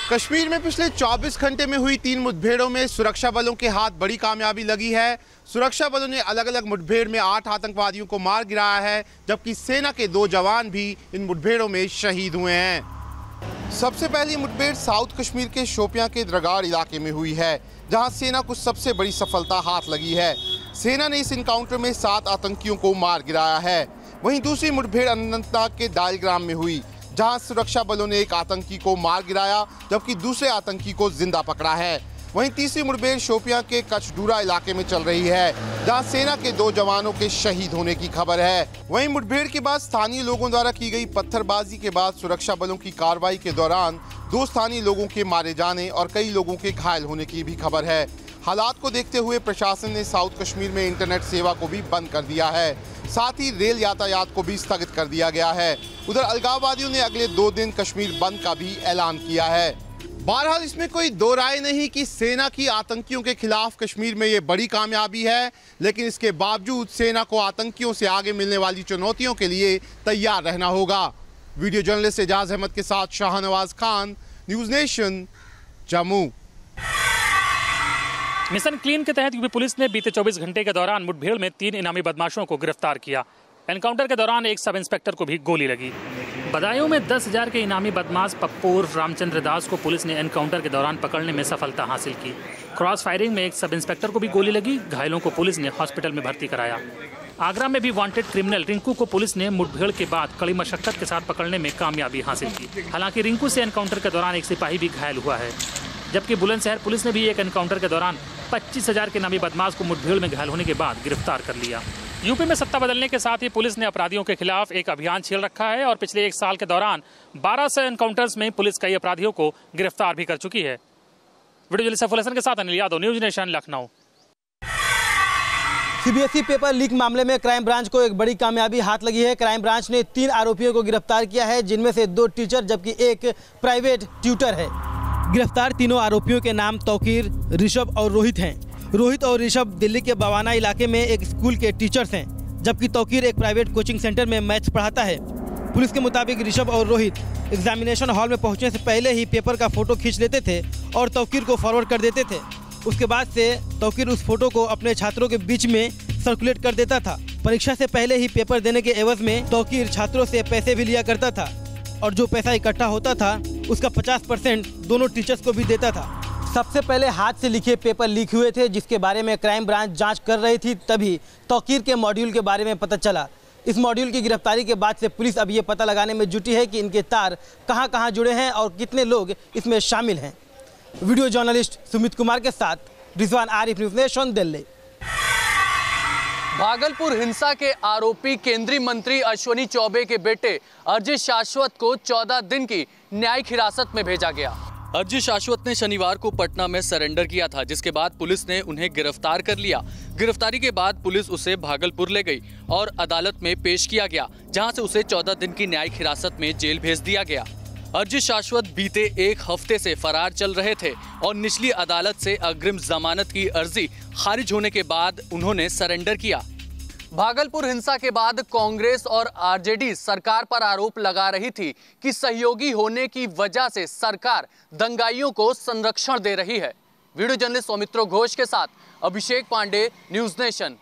कश्मीर में पिछले 24 घंटे में हुई 3 मुठभेड़ों में सुरक्षा बलों के हाथ बड़ी कामयाबी लगी है। सुरक्षा बलों ने अलग अलग मुठभेड़ में 8 आतंकवादियों को मार गिराया है, जबकि सेना के 2 जवान भी इन मुठभेड़ों में शहीद हुए हैं। सबसे पहली मुठभेड़ साउथ कश्मीर के शोपियां के द्रगाड़ इलाके में हुई है, जहां सेना को सबसे बड़ी सफलता हाथ लगी है। सेना ने इस इनकाउंटर में 7 आतंकियों को मार गिराया है। वहीं दूसरी मुठभेड़ अनंतनाग के दालग्राम में हुई, जहां सुरक्षा बलों ने एक आतंकी को मार गिराया, जबकि दूसरे आतंकी को जिंदा पकड़ा है। वहीं तीसरी मुठभेड़ शोपियां के कचडूरा इलाके में चल रही है, जहां सेना के 2 जवानों के शहीद होने की खबर है। वहीं मुठभेड़ के बाद स्थानीय लोगों द्वारा की गई पत्थरबाजी के बाद सुरक्षा बलों की कार्रवाई के दौरान 2 स्थानीय लोगों के मारे जाने और कई लोगों के घायल होने की भी खबर है। हालात को देखते हुए प्रशासन ने साउथ कश्मीर में इंटरनेट सेवा को भी बंद कर दिया है, साथ ही रेल यातायात को भी स्थगित कर दिया गया है। उधर अलगाववादियों ने अगले 2 दिन कश्मीर बंद का भी ऐलान किया है। बहरहाल इसमें कोई दो राय नहीं कि सेना की आतंकियों के खिलाफ कश्मीर में ये बड़ी कामयाबी है, लेकिन इसके बावजूद सेना को आतंकियों से आगे मिलने वाली चुनौतियों के लिए तैयार रहना होगा। वीडियो जर्नलिस्ट एजाज अहमद के साथ Shahnawaz Khan, news nation, Jammu. Mission clean के तहत यूपी पुलिस ने बीते 24 घंटे के दौरान मुठभेड़ में 3 इनामी बदमाशों को गिरफ्तार किया। एनकाउंटर के दौरान एक सब इंस्पेक्टर को भी गोली लगी। बदायूं में 10,000 के इनामी बदमाश पप्पू रामचंद्र दास को पुलिस ने एनकाउंटर के दौरान पकड़ने में सफलता हासिल की। क्रॉस फायरिंग में एक सब इंस्पेक्टर को भी गोली लगी। घायलों को पुलिस ने हॉस्पिटल में भर्ती कराया। आगरा में भी वांटेड क्रिमिनल रिंकू को पुलिस ने मुठभेड़ के बाद कड़ी मशक्कत के साथ पकड़ने में कामयाबी हासिल की। हालांकि रिंकू से एनकाउंटर के दौरान एक सिपाही भी घायल हुआ है, जबकि बुलंदशहर पुलिस ने भी एक एनकाउंटर के दौरान 25,000 के इनामी बदमाश को मुठभेड़ में घायल होने के बाद गिरफ्तार कर लिया। यूपी में सत्ता बदलने के साथ ही पुलिस ने अपराधियों के खिलाफ एक अभियान छेड़ रखा है और पिछले 1 साल के दौरान 1200 एनकाउंटर्स में पुलिस कई अपराधियों को गिरफ्तार भी कर चुकी है। वीडियो जर्नलिस्ट सैफुल हसन के साथ Anil Yadav, news nation, Lucknow. CBSE paper leak मामले में क्राइम ब्रांच को एक बड़ी कामयाबी हाथ लगी है। क्राइम ब्रांच ने 3 आरोपियों को गिरफ्तार किया है, जिनमें से 2 टीचर जबकि एक प्राइवेट ट्यूटर है। गिरफ्तार तीनों आरोपियों के नाम तौकीर, ऋषभ और रोहित हैं। रोहित और ऋषभ दिल्ली के बवाना इलाके में एक स्कूल के टीचर्स हैं, जबकि तौकीर एक प्राइवेट कोचिंग सेंटर में मैथ्स पढ़ाता है। पुलिस के मुताबिक ऋषभ और रोहित एग्जामिनेशन हॉल में पहुंचने से पहले ही पेपर का फोटो खींच लेते थे और तौकीर को फॉरवर्ड कर देते थे। उसके बाद से तौकीर उस फोटो को अपने छात्रों के बीच में सर्कुलेट कर देता था। परीक्षा से पहले ही पेपर देने के एवज में तौकीर छात्रों से पैसे भी लिया करता था और जो पैसा इकट्ठा होता था उसका 50% दोनों टीचर्स को भी देता था। सबसे पहले हाथ से लिखे पेपर लीक हुए थे, जिसके बारे में क्राइम ब्रांच जांच कर रही थी। तभी तौकीर के मॉड्यूल के बारे में पता चला। इस मॉड्यूल की गिरफ्तारी के बाद से पुलिस अब ये पता लगाने में जुटी है कि इनके तार कहां कहां जुड़े हैं और कितने लोग इसमें शामिल हैं। वीडियो जर्नलिस्ट सुमित कुमार के साथ रिजवान आरिफ, न्यूज़ नेशन, दिल्ली। भागलपुर हिंसा के आरोपी केंद्रीय मंत्री अश्विनी चौबे के बेटे अरजित शाश्वत को 14 दिन की न्यायिक हिरासत में भेजा गया। अरजित शाश्वत ने शनिवार को पटना में सरेंडर किया था, जिसके बाद पुलिस ने उन्हें गिरफ्तार कर लिया। गिरफ्तारी के बाद पुलिस उसे भागलपुर ले गई और अदालत में पेश किया गया, जहां से उसे 14 दिन की न्यायिक हिरासत में जेल भेज दिया गया। अरजित शाश्वत बीते 1 हफ्ते से फरार चल रहे थे और निचली अदालत से अग्रिम जमानत की अर्जी खारिज होने के बाद उन्होंने सरेंडर किया। भागलपुर हिंसा के बाद कांग्रेस और आरजेडी सरकार पर आरोप लगा रही थी कि सहयोगी होने की वजह से सरकार दंगाइयों को संरक्षण दे रही है। वीडियो जर्नलिस्ट सौमित्रो घोष के साथ अभिषेक पांडे, न्यूज़ नेशन।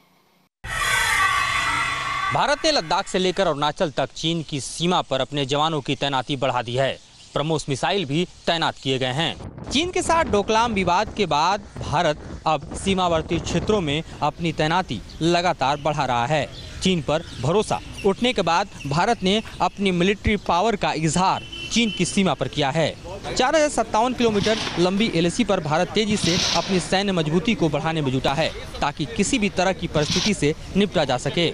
भारत ने लद्दाख से लेकर अरुणाचल तक चीन की सीमा पर अपने जवानों की तैनाती बढ़ा दी है। ब्रह्मोस मिसाइल भी तैनात किए गए हैं। चीन के साथ डोकलाम विवाद के बाद भारत अब सीमावर्ती क्षेत्रों में अपनी तैनाती लगातार बढ़ा रहा है। चीन पर भरोसा उठने के बाद भारत ने अपनी मिलिट्री पावर का इजहार चीन की सीमा पर किया है। 4057 किलोमीटर लंबी एलएसी पर भारत तेजी से अपनी सैन्य मजबूती को बढ़ाने में जुटा है, ताकि किसी भी तरह की परिस्थिति से निपटा जा सके।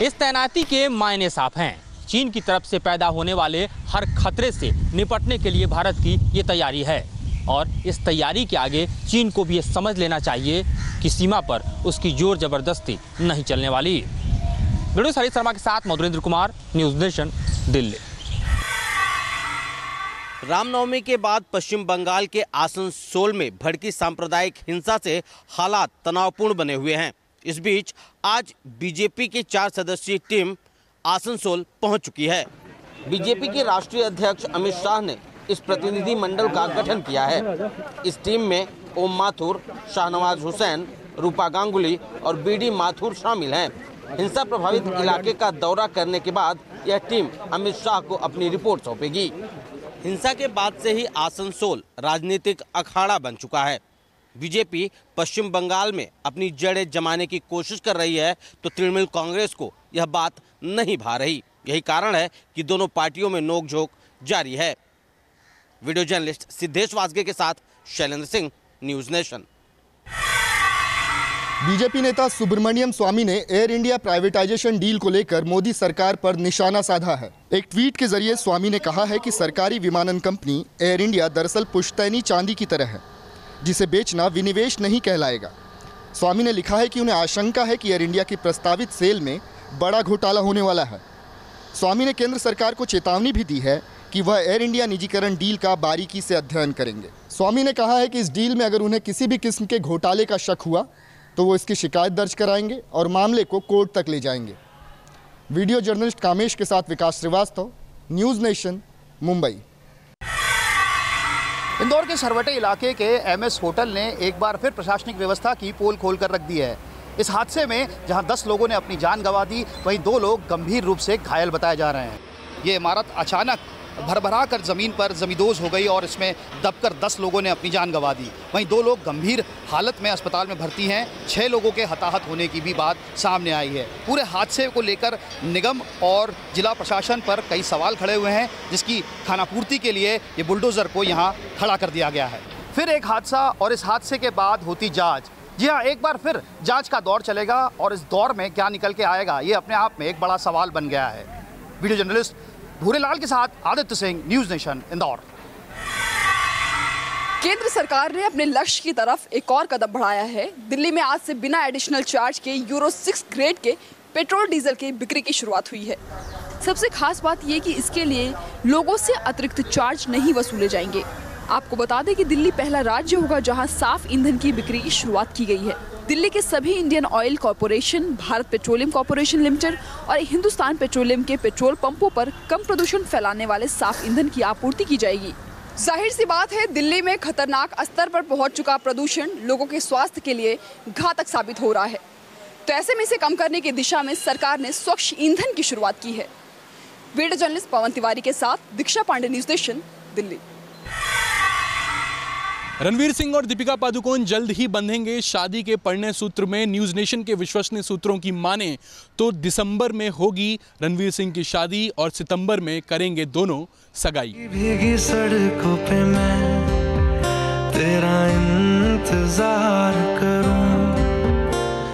इस तैनाती के मायने साफ हैं। चीन की तरफ से पैदा होने वाले हर खतरे से निपटने के लिए भारत की ये तैयारी है और इस तैयारी के आगे चीन को भी ये समझ लेना चाहिए कि सीमा पर उसकी जोर जबरदस्ती नहीं चलने वाली। वीडियो हरीश शर्मा के साथ मधुरेंद्र कुमार, न्यूज़ नेशन, दिल्ली। रामनवमी के बाद पश्चिम बंगाल के आसनसोल में भड़की सांप्रदायिक हिंसा से हालात तनावपूर्ण बने हुए हैं। इस बीच आज बीजेपी की 4 सदस्यीय टीम आसनसोल पहुंच चुकी है। बीजेपी के राष्ट्रीय अध्यक्ष अमित शाह ने इस प्रतिनिधि मंडल का गठन किया है। इस टीम में ओम माथुर, शाहनवाज हुसैन, रूपा गांगुली और बीडी माथुर शामिल हैं। हिंसा प्रभावित इलाके का दौरा करने के बाद यह टीम अमित शाह को अपनी रिपोर्ट सौंपेगी। हिंसा के बाद से ही आसनसोल राजनीतिक अखाड़ा बन चुका है। बीजेपी पश्चिम बंगाल में अपनी जड़ें जमाने की कोशिश कर रही है तो तृणमूल कांग्रेस को यह बात नहीं भा रही। यही कारण है कि दोनों पार्टियों में नोकझोंक जारी है। वीडियो जर्नलिस्ट सिद्धेश वासगे के साथ Shailendra Singh, news nation. BJP नेता सुब्रमण्यम स्वामी ने एयर इंडिया प्राइवेटाइजेशन डील को लेकर मोदी सरकार पर निशाना साधा है। एक ट्वीट के जरिए स्वामी ने कहा है कि सरकारी विमानन कंपनी एयर इंडिया दरअसल पुश्तैनी चांदी की तरह है, जिसे बेचना विनिवेश नहीं कहलाएगा। स्वामी ने लिखा है कि उन्हें आशंका है कि एयर इंडिया की प्रस्तावित सेल में बड़ा घोटाला होने वाला है। स्वामी ने केंद्र सरकार को चेतावनी भी दी है कि वह एयर इंडिया निजीकरण डील का बारीकी से अध्ययन करेंगे। स्वामी ने कहा है कि इस डील में अगर उन्हें किसी भी किस्म के घोटाले का शक हुआ तो वो इसकी शिकायत दर्ज कराएंगे और मामले को कोर्ट तक ले जाएंगे। वीडियो जर्नलिस्ट कामेश के साथ विकास श्रीवास्तव, न्यूज़ नेशन, मुंबई। इंदौर के सरवटे इलाके के एमएस होटल ने एक बार फिर प्रशासनिक व्यवस्था की पोल खोलकर रख दी है। इस हादसे में जहां 10 लोगों ने अपनी जान गंवा दी, वहीं 2 लोग गंभीर रूप से घायल बताए जा रहे हैं। ये इमारत अचानक भरभरा कर ज़मीन पर जमींदोज हो गई और इसमें दबकर 10 लोगों ने अपनी जान गंवा दी। वहीं 2 लोग गंभीर हालत में अस्पताल में भर्ती हैं। 6 लोगों के हताहत होने की भी बात सामने आई है। पूरे हादसे को लेकर निगम और जिला प्रशासन पर कई सवाल खड़े हुए हैं, जिसकी खानापूर्ति के लिए ये बुलडोज़र को यहाँ खड़ा कर दिया गया है। फिर एक हादसा और इस हादसे के बाद होती जाँच। जी हाँ, एक बार फिर जाँच का दौर चलेगा और इस दौर में क्या निकल के आएगा, ये अपने आप में एक बड़ा सवाल बन गया है। वीडियो जर्नलिस्ट भूरेलाल के साथ आदित्य सिंह, न्यूज़ नेशन, इंदौर। केंद्र सरकार ने अपने लक्ष्य की तरफ एक और कदम बढ़ाया है। दिल्ली में आज से बिना एडिशनल चार्ज के यूरो 6 ग्रेड के पेट्रोल डीजल की बिक्री की शुरुआत हुई है। सबसे खास बात यह कि इसके लिए लोगों से अतिरिक्त चार्ज नहीं वसूले जाएंगे। आपको बता दें कि दिल्ली पहला राज्य होगा जहां साफ ईंधन की बिक्री की शुरुआत की गई है। दिल्ली के सभी Indian oil corporation, Bharat petroleum corporation limited और हिंदुस्तान पेट्रोलियम के पेट्रोल पंपों पर कम प्रदूषण फैलाने वाले साफ ईंधन की आपूर्ति की जाएगी। जाहिर सी बात है, दिल्ली में खतरनाक स्तर पर पहुंच चुका प्रदूषण लोगों के स्वास्थ्य के लिए घातक साबित हो रहा है। तो ऐसे में इसे कम करने की दिशा में सरकार ने स्वच्छ ईंधन की शुरुआत की है। वीडियो जर्नलिस्ट पवन तिवारी के साथ दीक्षा पांडे, न्यूज़ नेशन, दिल्ली। रणवीर सिंह और दीपिका पादुकोण जल्द ही बंधेंगे शादी के परिणय सूत्र में। न्यूज़ नेशन के विश्वसनीय सूत्रों की माने तो दिसंबर में होगी रणवीर सिंह की शादी और सितंबर में करेंगे दोनों सगाई। भीगी सड़कों पे मैं तेरा इंतजार करूं।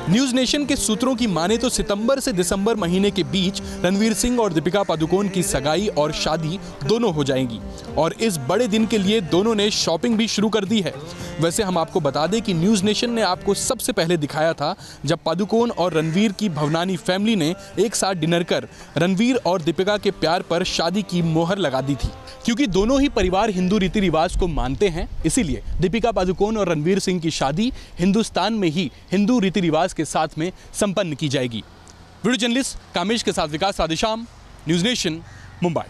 न्यूज़ नेशन के सूत्रों की माने तो सितंबर से दिसंबर महीने के बीच रणवीर सिंह और दीपिका पादुकोण की सगाई और शादी दोनों हो जाएंगी और इस बड़े दिन के लिए दोनों ने शॉपिंग भी शुरू कर दी है। वैसे हम आपको बता दें कि न्यूज़ नेशन ने आपको सबसे पहले दिखाया था जब पादुकोण और रणवीर की भवनानी फैमिली ने एक साथ डिनर कर रणवीर और दीपिका के प्यार पर शादी की मोहर लगा दी थी। क्योंकि दोनों ही परिवार हिंदू रीति रिवाज को मानते हैं, इसीलिए दीपिका पादुकोण और रणवीर सिंह की शादी हिंदुस्तान में ही हिंदू रीति रिवाज के साथ में संपन्न की जाएगी। वीडियो जर्नलिस्ट कामेश के साथ विकास राधेश्याम, न्यूज़ नेशन, मुंबई।